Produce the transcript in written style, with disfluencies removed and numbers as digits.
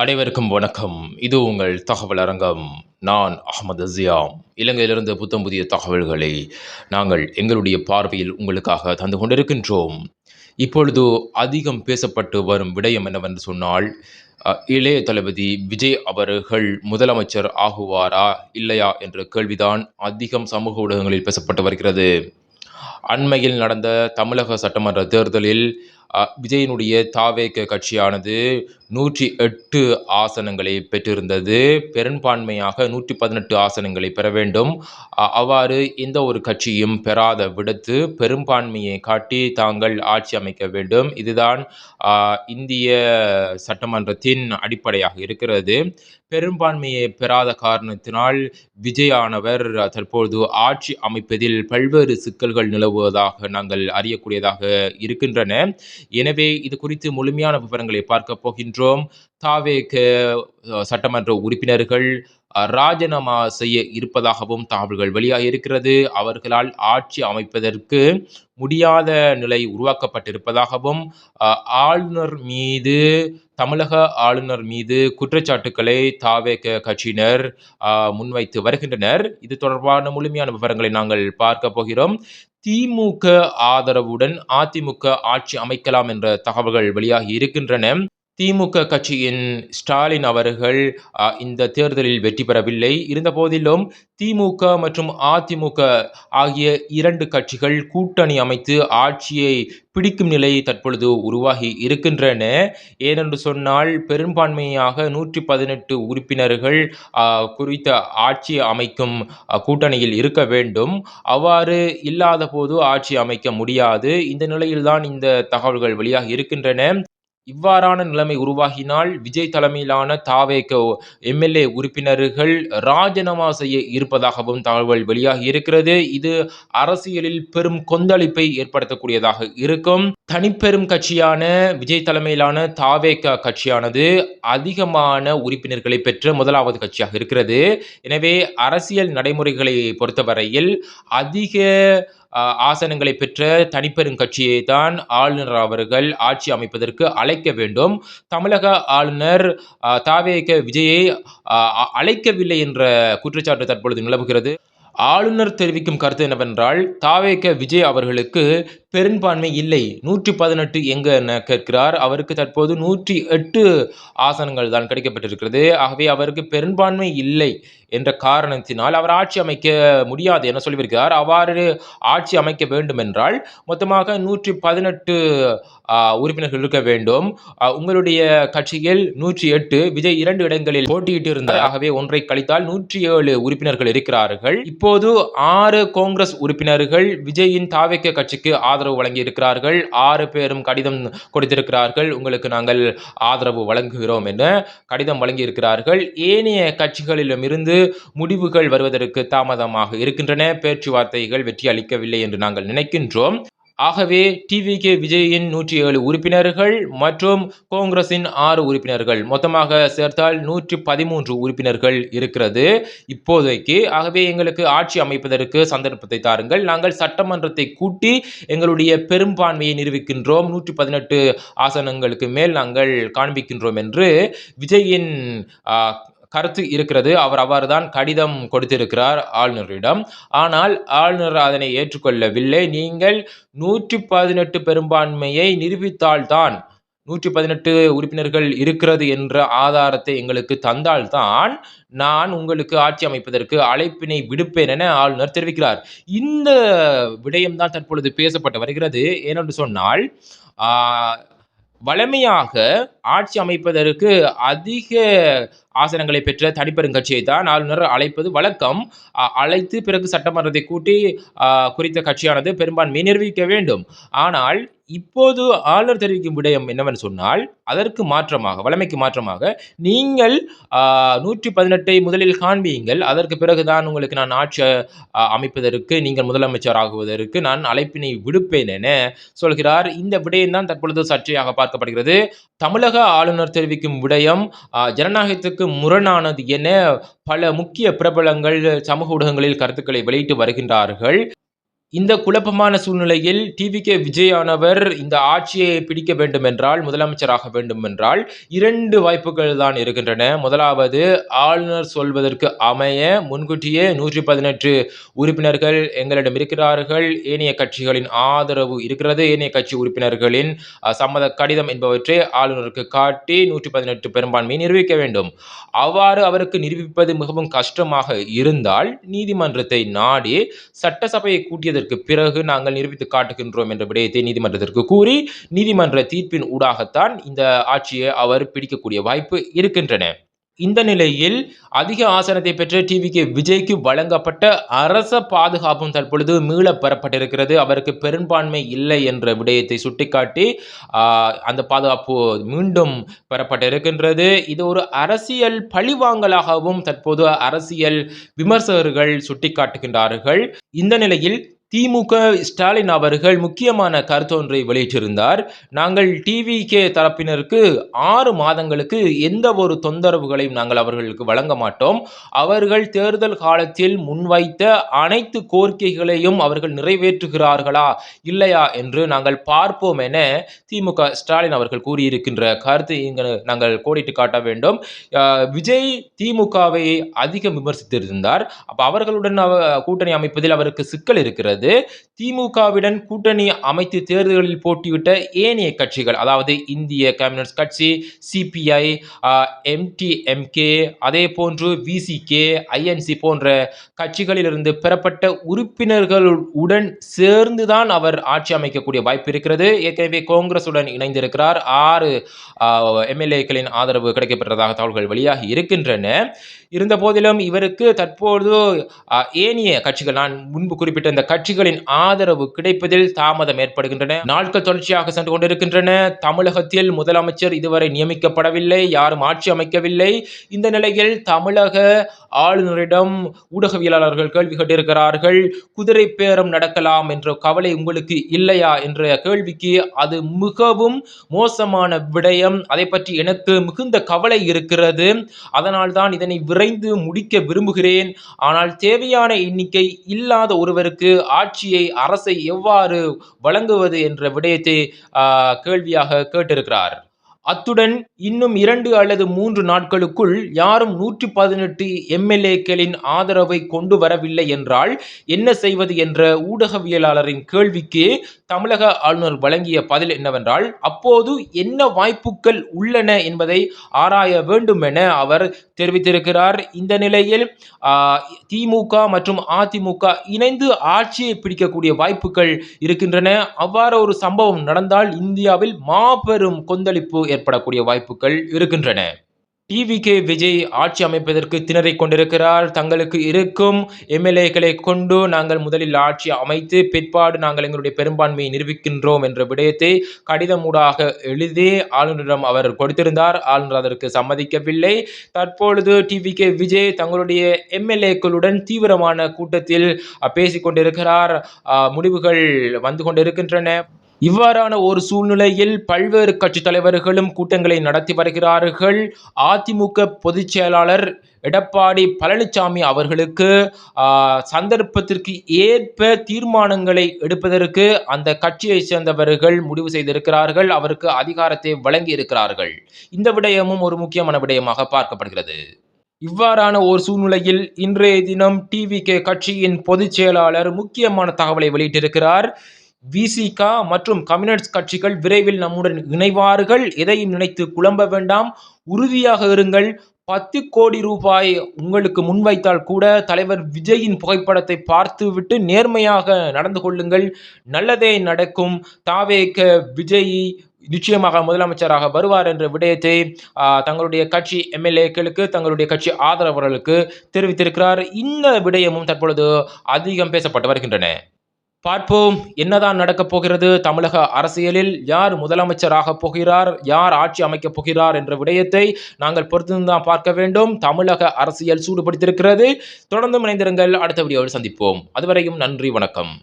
அனைவருக்கும் வணக்கம். இது உங்கள் தகவல் அரங்கம். நான் அகமது ஜியாம். இலங்கையிலிருந்து புத்தம் புதிய தகவல்களை நாங்கள் எங்களுடைய பார்வையில் உங்களுக்காக தந்து கொண்டிருக்கின்றோம். இப்பொழுது அதிகம் பேசப்பட்டு வரும் விடயம் என்னவென்று சொன்னால், இளைய தளபதி விஜய் அவர்கள் முதலமைச்சர் ஆகுவாரா இல்லையா என்ற கேள்விதான் அதிகம் சமூக ஊடகங்களில் பேசப்பட்டு வருகிறது. அண்மையில் நடந்த தமிழக சட்டமன்ற தேர்தலில் விஜயினுடைய தாவேக கட்சியானது 108 ஆசனங்களை பெற்றிருந்தது. பெரும்பான்மையாக 118 ஆசனங்களை பெற வேண்டும். அவ்வாறு எந்த ஒரு கட்சியும் பெறாத விடத்து பெரும்பான்மையை காட்டி தாங்கள் ஆட்சி அமைக்க வேண்டும். இதுதான் இந்திய சட்டமன்றத்தின் அடிப்படையாக இருக்கிறது. பெரும்பான்மையை பெறாத காரணத்தினால் விஜயானவர் தற்பொழுது ஆட்சி அமைப்பதில் பல்வேறு சிக்கல்கள் நிலவுவதாக நாங்கள் அறியக்கூடியதாக இருக்கின்றன. எனவே இது குறித்து முழுமையான விவரங்களை பார்க்க போகின்றோம். தாவேக சட்டமன்ற உறுப்பினர்கள் ராஜினாமா செய்ய இருப்பதாகவும் தகவல்கள் வெளியாக இருக்கிறது. அவர்களால் ஆட்சி அமைப்பதற்கு முடியாத நிலை உருவாக்கப்பட்டிருப்பதாகவும் ஆளுநர் மீது தமிழக ஆளுநர் மீது குற்றச்சாட்டுக்களை தாவேக கட்சியினர் முன்வைத்து வருகின்றனர். இது தொடர்பான முழுமையான விவரங்களை நாங்கள் பார்க்க போகிறோம். திமுக ஆதரவுடன் அதிமுக ஆட்சி அமைக்கலாம் என்ற தகவல்கள் வெளியாகி இருக்கின்றன. திமுக கட்சியின் ஸ்டாலின் அவர்கள் இந்த தேர்தலில் வெற்றி பெறவில்லை. இருந்தபோதிலும் திமுக மற்றும் அதிமுக ஆகிய இரண்டு கட்சிகள் கூட்டணி அமைத்து ஆட்சியை பிடிக்கும் நிலை தற்பொழுது உருவாகி இருக்கின்றன. ஏனென்று சொன்னால் பெரும்பான்மையாக 118 உறுப்பினர்கள் குறித்த ஆட்சி அமைக்கும் கூட்டணியில் இருக்க வேண்டும். அவ்வாறு இல்லாத போது ஆட்சி அமைக்க முடியாது. இந்த நிலையில்தான் இந்த தகவல்கள் வெளியாக இருக்கின்றன. இவ்வாறான நிலைமை உருவாகினால் விஜய் தலைமையிலான தாவேக எம்எல்ஏ உறுப்பினர்கள் ராஜினாமா செய்ய இருப்பதாகவும் தகவல் வெளியாகி இருக்கிறது. இது அரசியலில் பெரும் கொந்தளிப்பை ஏற்படுத்தக்கூடியதாக இருக்கும். தனிப்பெரும் கட்சியான விஜய் தலைமையிலான தாவேக கட்சியானது அதிகமான உறுப்பினர்களை பெற்ற முதலாவது கட்சியாக இருக்கிறது. எனவே அரசியல் நடைமுறைகளை பொறுத்தவரையில் அதிக ஆசனங்களை பெற்ற தனிப்பெரும் கட்சியை தான் ஆளுநர் அவர்கள் ஆட்சி அமைப்பதற்கு அழைக்க வேண்டும். தமிழக ஆளுநர் தாவேக விஜயை அழைக்கவில்லை என்ற குற்றச்சாட்டு தற்பொழுது நிலவுகிறது. ஆளுநர் தெரிவிக்கும் கருத்து என்னவென்றால், தாவேக விஜய் அவர்களுக்கு பெரும்பான்மை இல்லை, 118 எங்க என கேட்கிறார். அவருக்கு தற்போது 108 ஆசனங்கள் தான் கிடைக்கப்பட்டிருக்கிறது. ஆகவே அவருக்கு பெரும்பான்மை இல்லை என்ற காரணத்தினால் அவர் ஆட்சி அமைக்க முடியாது என சொல்லியிருக்கிறார். அவ்வாறு ஆட்சி அமைக்க வேண்டும் என்றால் மொத்தமாக 118 உறுப்பினர்கள் இருக்க வேண்டும். உங்களுடைய கட்சியில் 108, விஜய் 2 இடங்களில் போட்டியிட்டு இருந்தார். ஆகவே ஒன்றை கழித்தால் 107 உறுப்பினர்கள் இருக்கிறார்கள். இப்போது 6 காங்கிரஸ் உறுப்பினர்கள் விஜயின் தாவேக கட்சிக்கு ஆதரவு வழங்கி இருக்கிறார்கள். 6 பேரும் கடிதம் கொடுத்திருக்கிறார்கள். உங்களுக்கு நாங்கள் ஆதரவு வழங்குகிறோம் என கடிதம் வழங்கி இருக்கிறார்கள். ஏனைய கட்சிகளிடமிருந்து முடிவுகள் வருவதற்கு தாமதமாக இருக்கின்றன. பேச்சுவார்த்தைகள் வெற்றி அளிக்கவில்லை என்று நாங்கள் நினைக்கின்றோம். ஆகவே டிவிகே விஜயின் 107 உறுப்பினர்கள் மற்றும் காங்கிரசின் 6 உறுப்பினர்கள் மொத்தமாக சேர்த்தால் 113 உறுப்பினர்கள் இருக்கிறது இப்போதைக்கு. ஆகவே எங்களுக்கு ஆட்சி அமைப்பதற்கு சந்தர்ப்பத்தை தாருங்கள், நாங்கள் சட்டமன்றத்தை கூட்டி எங்களுடைய பெரும்பான்மையை நிரூபிக்கின்றோம், 118 ஆசனங்களுக்கு மேல் நாங்கள் காண்பிக்கின்றோம் என்று விஜயின் கருத்து இருக்கிறது. அவர் அவ்வாறுதான் கடிதம் கொடுத்திருக்கிறார் ஆளுநரிடம். ஆனால் ஆளுநர் அதனை ஏற்றுக்கொள்ளவில்லை. நீங்கள் 118 பெரும்பான்மையை நிரூபித்தால்தான், 118 உறுப்பினர்கள் இருக்கிறது என்ற ஆதாரத்தை எங்களுக்கு தந்தால்தான் நான் உங்களுக்கு ஆட்சி அமைப்பதற்கு அழைப்பினை விடுப்பேன் என ஆளுநர் தெரிவிக்கிறார். இந்த விடயம்தான் தற்பொழுது பேசப்பட்டு வருகிறது. ஏனென்று சொன்னால் வழமையாக ஆட்சி அமைப்பதற்கு அதிக ஆசனங்களை பெற்ற தனிப்பெருங்கட்சியை தான் ஆளுநர் அழைப்பது வழக்கம். அழைத்து பிறகு சட்டமன்றத்தை கூட்டி குறித்த கட்சியானது பெரும்பான்மையை நிரூபிக்க வேண்டும். ஆனால் இப்போது ஆளுநர் தெரிவிக்கும் விடயம் என்னவென்று சொன்னால், அதற்கு மாற்றமாக, வழமைக்கு மாற்றமாக, நீங்கள் 118 முதலில் காண்பியுங்கள், அதற்கு பிறகுதான் உங்களுக்கு நான் ஆட்சி அமைப்பதற்கு, நீங்கள் முதலமைச்சர் ஆகுவதற்கு நான் அழைப்பினை விடுப்பேன் என சொல்கிறார். இந்த விடயம் தான் தற்பொழுது சர்ச்சையாக பார்க்கப்படுகிறது. தமிழக ஆளுநர் தெரிவிக்கும் விடயம் ஜனநாயகத்துக்கு முரணானது என பல முக்கிய பிரபலங்கள் சமூக ஊடகங்களில் கருத்துக்களை வெளியிட்டு வருகின்றார்கள். இந்த குழப்பமான சூழ்நிலையில் டிவிகே விஜயானவர் இந்த ஆட்சியை பிடிக்க வேண்டுமென்றால், முதலமைச்சராக வேண்டுமென்றால் 2 வாய்ப்புகள் தான் இருக்கின்றன. முதலாவது, ஆளுநர் சொல்வதற்கு அமைய முன்கூட்டியே 118 உறுப்பினர்கள் எங்களிடம் இருக்கிறார்கள். ஏனைய கட்சிகளின் ஆதரவு இருக்கிறது. ஏனைய கட்சி உறுப்பினர்களின் சம்மத கடிதம் என்பவற்றை ஆளுநருக்கு காட்டி 118 பெரும்பான்மையை நிரூபிக்க வேண்டும். அவ்வாறு அவருக்கு நிரூபிப்பது மிகவும் கஷ்டமாக இருந்தால், நீதிமன்றத்தை நாடி சட்டசபையை கூட்டியதற்கு பிறகு நாங்கள் நிரூபித்து காட்டுகின்றோம் என்ற விடயத்தை நீதிமன்றத்திற்கு கூறி, நீதிமன்ற தீர்ப்பின் ஊடாகத்தான் இந்த ஆட்சியை அவர் பிடிக்கக்கூடிய வாய்ப்பு இருக்கின்றன. இந்த நிலையில் அதிக ஆசனத்தை பெற்ற டிவிகே விஜய்க்கு வழங்கப்பட்ட அரச பாதுகாப்பும் தற்பொழுது மீளப் பெறப்பட்டிருக்கிறது. அவருக்கு பெரும்பான்மை இல்லை என்ற விடயத்தை சுட்டிக்காட்டி அந்த பாதுகாப்பு மீண்டும் பெறப்பட்டிருக்கின்றது. இது ஒரு அரசியல் பழிவாங்கலாகவும் தற்போது அரசியல் விமர்சகர்கள் சுட்டிக்காட்டுகின்றார்கள். இந்த நிலையில் திமுக ஸ்டாலின் அவர்கள் முக்கியமான கருத்தொன்றை வெளியிட்டிருந்தார். நாங்கள் டிவிகே தரப்பினருக்கு 6 மாதங்களுக்கு எந்த ஒரு தொந்தரவுகளையும் நாங்கள் அவர்களுக்கு வழங்க மாட்டோம். அவர்கள் தேர்தல் காலத்தில் முன்வைத்த அனைத்து கோரிக்கைகளையும் அவர்கள் நிறைவேற்றுகிறார்களா இல்லையா என்று நாங்கள் பார்ப்போம் என திமுக ஸ்டாலின் அவர்கள் கூறியிருக்கின்ற கருத்தை இங்கு நாங்கள் கோடிட்டு காட்ட வேண்டும். விஜய் திமுகவை அதிகம் விமர்சித்திருந்தார். அப்ப அவர்களுடன் கூட்டணி அமைப்பதில் அவருக்கு சிக்கல் இருக்கிறது. திமுகவுடன் கூட்டணி அமைத்து தேர்தலில் போட்டியிட்ட ஏனைய கட்சிகள், அதாவது இந்திய கம்யூனிஸ்ட் கட்சி, சிபிஐ, எம்டிஎம்கே, அதே போன்று விசிகே, ஐஎன்சி போன்ற கட்சிகளிலிருந்து பெறப்பட்ட உறுப்பினர்களுடன் சேர்ந்துதான் அவர் ஆட்சி அமைக்கக்கூடிய வாய்ப்பு இருக்கிறது. ஏற்கனவே காங்கிரசுடன் இணைந்திருக்கிறார். 6 எம்எல்ஏக்களின் ஆதரவு கிடைக்கப்பெற்றதாக தகவல்கள் வெளியாகி இருக்கின்றன. இருந்த போதிலும் இவருக்கு தற்போது ஏனைய கட்சிகள், நான் முன்பு குறிப்பிட்ட இந்த கட்சிகளின் ஆதரவு கிடைப்பதில் தாமதம் ஏற்படுகின்றன. நாட்கள் தொடர்ச்சியாக சென்று கொண்டிருக்கின்றன. தமிழகத்தில் முதலமைச்சர் இதுவரை நியமிக்கப்படவில்லை. யாரும் ஆட்சி அமைக்கவில்லை. இந்த நிலையில் தமிழக ஆளுநரிடம் ஊடகவியலாளர்கள் கேள்வி கேட்டிருக்கிறார்கள். குதிரை பேரம் நடக்கலாம் என்ற கவலை உங்களுக்கு இல்லையா என்ற கேள்விக்கு, அது மிகவும் மோசமான விடயம். அதை பற்றி எனக்கு மிகுந்த கவலை இருக்கிறது. அதனால் தான் இதனை விரைந்து முடிக்க விரும்புகிறேன். ஆனால் தேவையான எண்ணிக்கை இல்லாத ஒருவருக்கு ஆட்சியை, அரசை எவ்வாறு வழங்குவது என்ற விடயத்தை கேள்வியாக கேட்டிருக்கிறார். அத்துடன் இன்னும் 2 அல்லது 3 நாட்களுக்குள் யாரும் 118 எம்எல்ஏக்களின் ஆதரவை கொண்டு வரவில்லை என்றால் என்ன செய்வது என்ற ஊடகவியலாளரின் கேள்விக்கு தமிழக ஆளுநர் வழங்கிய பதில் என்னவென்றால், அப்போது என்ன வாய்ப்புகள் உள்ளன என்பதை ஆராய வேண்டும் என அவர் தெரிவித்திருக்கிறார். இந்த நிலையில் திமுக மற்றும் அதிமுக இணைந்து ஆட்சியை பிடிக்கக்கூடிய வாய்ப்புகள் இருக்கின்றன. அவ்வாறு ஒரு சம்பவம் நடந்தால் இந்தியாவில் மாபெரும் கொந்தளிப்பு ஏற்படக்கூடிய வாய்ப்புகள் இருக்கின்றன. டிவிகே விஜய் ஆட்சி அமைப்பதற்கு திணறிக் கொண்டிருக்கிறார். தங்களுக்கு இருக்கும் எம்எல்ஏக்களை கொண்டு நாங்கள் முதலில் ஆட்சி அமைத்து பிற்பாடு நாங்கள் எங்களுடைய பெரும்பான்மையை நிரூபிக்கின்றோம் என்ற விடயத்தை கடிதமூடாக எழுதி ஆளுநரிடம் அவர் கொடுத்திருந்தார். ஆளுநர் அதற்கு சம்மதிக்கவில்லை. தற்பொழுது டிவிகே விஜய் தங்களுடைய எம்எல்ஏக்களுடன் தீவிரமான கூட்டத்தில் பேசிக் கொண்டிருக்கிறார். முடிவுகள் வந்து கொண்டிருக்கின்றன. இவ்வாறான ஒரு சூழ்நிலையில் பல்வேறு கட்சி தலைவர்களும் கூட்டங்களை நடத்தி வருகிறார்கள். அதிமுக பொதுச் செயலாளர் எடப்பாடி பழனிசாமி அவர்களுக்கு சந்தர்ப்பத்திற்கு ஏற்ப தீர்மானங்களை எடுப்பதற்கு அந்த கட்சியை சேர்ந்தவர்கள் முடிவு செய்திருக்கிறார்கள். அவருக்கு அதிகாரத்தை வழங்கி இருக்கிறார்கள். இந்த விடயமும் ஒரு முக்கியமான விடயமாக பார்க்கப்படுகிறது. இவ்வாறான ஒரு சூழ்நிலையில் இன்றைய தினம் டிவிகே கட்சியின் பொதுச் செயலாளர் முக்கியமான தகவலை வெளியிட்டிருக்கிறார். விசிக மற்றும் கம்யூனிஸ்ட் கட்சிகள் விரைவில் நம்முடன் இணைவார்கள். எதையும் நினைத்து குழம்ப வேண்டாம், உறுதியாக இருங்கள். 10 கோடி ரூபாய் உங்களுக்கு முன்வைத்தால் கூட தலைவர் விஜயின் புகைப்படத்தை பார்த்துவிட்டு நேர்மையாக நடந்து கொள்ளுங்கள். நல்லதே நடக்கும். தாவேக விஜய் நிச்சயமாக முதலமைச்சராக வருவார் என்ற விடயத்தை தங்களுடைய கட்சி எம்எல்ஏக்களுக்கு, தங்களுடைய கட்சி ஆதரவாளர்களுக்கு தெரிவித்திருக்கிறார். இந்த விடயமும் தற்பொழுது அதிகம் பேசப்பட்டு வருகின்றன. பார்ப்போம் என்னதான் நடக்கப் போகிறது தமிழக அரசியலில். யார் முதலமைச்சராக போகிறார், யார் ஆட்சி அமைக்கப் போகிறார் என்ற விடயத்தை நாங்கள் பொறுத்திருந்தான் பார்க்க வேண்டும். தமிழக அரசியல் சூடுபிடித்திருக்கிறது. தொடர்ந்து இணைந்திருங்கள். அடுத்த வீடியோவில் சந்திப்போம். அதுவரையும் நன்றி, வணக்கம்.